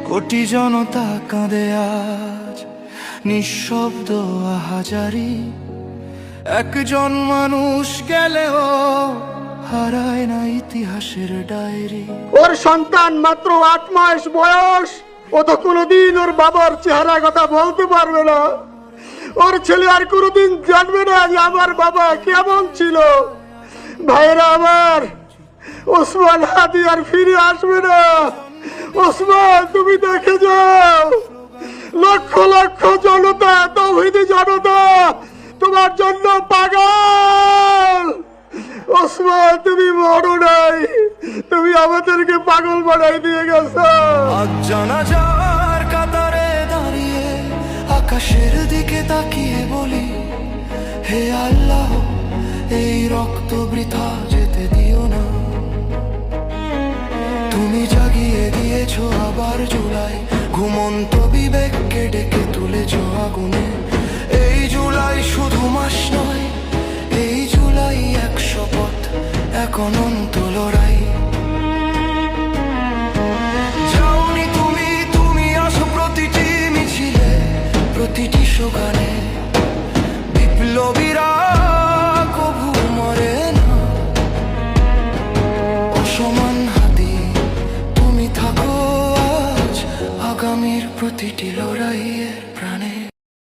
কোটি জনতা কাঁদে আজ নিঃশব্দ আহাজারি। একজন মানুষ গেলেও হারায় না ইতিহাসের ডায়েরি। ওর সন্তান মাত্র 8 মাস বয়স, ও তো কোনোদিন ওর বাবার চেহারা কথা বলতে পারবে না। ওর ছেলে আর কোনোদিন জানবে না যে আমার বাবা কেমন ছিল। ভাইরা আমার, ওসমান হাদি আর ফিরে আসবে না। ওসমান, তুমি দেখে যাও, লক্ষ লক্ষ জনতা, তৌহিদি জনতা তোমার জন্য পাগল। ওসমান, তুমি মরো নাই, তুমি আমাদেরকে পাগল বানাই দিয়ে গেছো। আজ জানাজার কাতারে দাঁড়িয়ে আকাশের দিকে তাকিয়ে বলি, হে আল্লাহ, এই রক্ত বৃথা যেতে দিও না। তুমি জাগিয়ে দিয়েছো আবার জুলাই, ঘুমন্ত বিবেককে ডেকে তুলেছো আগুনে। এই জুলাই শুধু মাস নয়, এই জুলাই এক শপথ, এক অনন্ত লড়াই। যাওনি তুমি, তুমি আসো প্রতিটি মিছিলে, প্রতিটি স্লোগানে। বিপ্লবীরা কভু মরে না। ওসমান হাদি, তুমি থাকো আজ আগামীর প্রতিটি লড়াইয়ে।